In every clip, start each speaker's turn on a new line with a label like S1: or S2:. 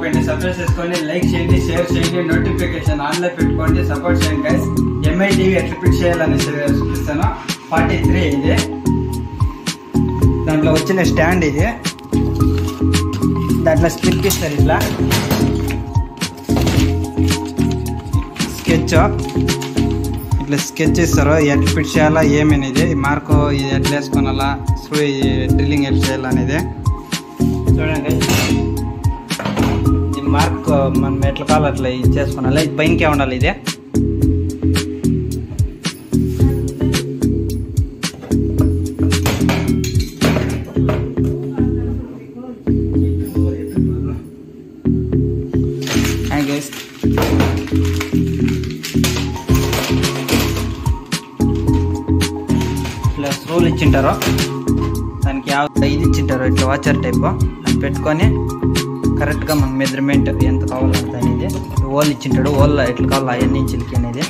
S1: మర్చిపోకండి, సబ్స్క్రైబ్ చేసుకోండి, లైక్ చేయండి, షేర్ చేయండి, నోటిఫికేషన్ ఆన్లో పెట్టుకోండి, సపోర్ట్ చేయండి గైస్. ఎంఐ టీవీ ఎట్లా ఫిట్ చేయాలని చూపిస్తాను. 43 ఇది. దాంట్లో వచ్చిన స్టాండ్ ఇది. దాంట్లో స్క్రిప్ట్ ఇస్తారు, ఇట్లా స్కెచ్ ఇట్లా స్కెచ్ ఇస్తారు, ఎట్లా ఫిట్ చేయాలా ఏమనేది, మార్కు ఇది ఎట్లా వేసుకోవాలా, డ్రిల్లింగ్ ఎట్లా చేయాలనేది చూడండి. ఈ మార్క్ మనం ఎట్లా కావాలి అట్లా ఇది చేసుకోవాలి, ఇది పైనకే ఉండాలి. ఇది ఇట్లా స్క్రూలు ఇచ్చింటారు, దానికి 5 ఇచ్చింటారు, ఇట్లా వాచర్ టైప్. అది పెట్టుకొని కరెక్ట్గా మన మెజర్మెంట్ ఎంత కావాలంత అనేది ఓల్ ఇచ్చింటాడు. ఓల్ ఎట్లా కావాలా ఎన్ని ఇంచులకి అనేది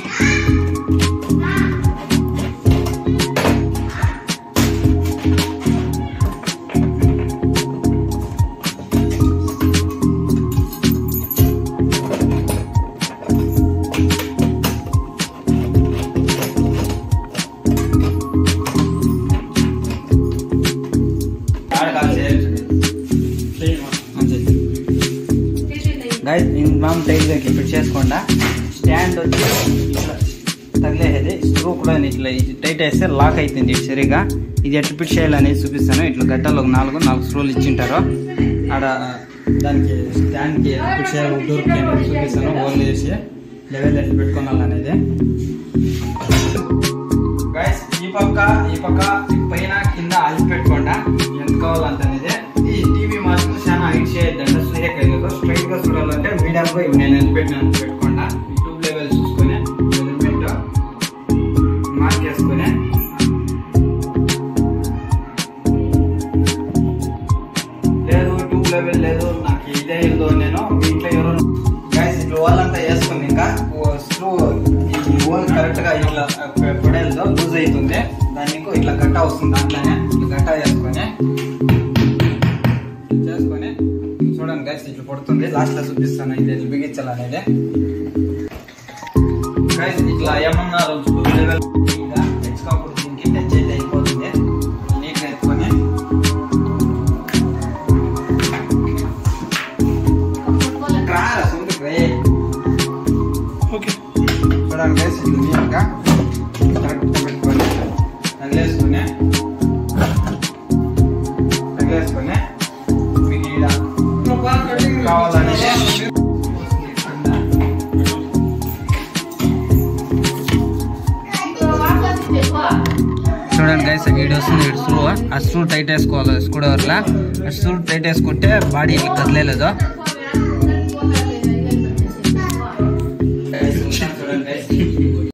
S1: గైస్. మనం టైట్గా ఫిట్ చేసుకోండా. స్టాండ్ వచ్చి ఇట్లా తగిలేది, స్క్రూ కూడా ఇట్లా టైట్ వేస్తే లాక్ అవుతుంది ఇది సరిగా. ఇది ఎట్లా ఫిట్ చేయాలనేది చూపిస్తాను. ఇట్లా గట్టాలు ఒక 4 స్క్రూలు ఇచ్చింటారు ఆడ. దానికి స్టాండ్కి ఫిట్ చేయాలి డోర్కి అనేది చూపిస్తాను. ఓల్ వేసి లెవెల్ ఎట్లా పెట్టుకోవాలనేది గైస్. ఈ పక్క పైన కింద అలిసి పెట్టుకోండా ఎంత కావాలంత అనేది. ఈ టీవీ మాత్రం చాలా హైట్ చేయొద్దండి, స్ట్రైట్ గా చూడాలంటే మీడియం గా నేను ఎంత పెట్టుకోండా. ట్యూబ్ లెవెల్ చూసుకొని మెజర్మెంట్ మార్క్ చేసుకొని లేదు ట్యూబ్ లెవెల్ లేదు నాకు ఇదే ఇల్లు నేను ఇంట్లో ఎవరు గైస్ ఇట్లా వాళ్ళంతా వేసుకుని ఇంకా స్క్రూ ఈ హోల్ కరెక్ట్ గా ఇట్లా పొడేలతో లూజ్ అవుతుంది. దానికి ఇట్లా గట్ట వస్తుంది, దాంట్లోనే ఇట్లా గట్ట వేసుకొని చూడండి గైస్. ఇట్లా పడుతుంది, లాస్ట్ లో చూపిస్తాను ఇది ఎట్లా బిగించాలనేది గైస్. ఇట్లా ఏమన్నా లెవెల్ తెచ్చుకోకూడదు, దీనికి టచ్ అయితే అయిపోతుంది. నీట్గా ఎత్తుకొని చూడండి గైస్. ఇట్లా నీట్గా కరెక్ట్గా పెట్టుకొని తగిలేసుకొని మీకు ఈడ కావాలనేది చూడండి గైస్. ఈడు వస్తుంది, ఇటు స్క్రూ. ఆ స్క్రూ టైట్ వేసుకోవాలి స్క్రూ డ్రైవర్లా. ఆ స్క్రూ టైట్ వేసుకుంటే బాడీ కదలేదు.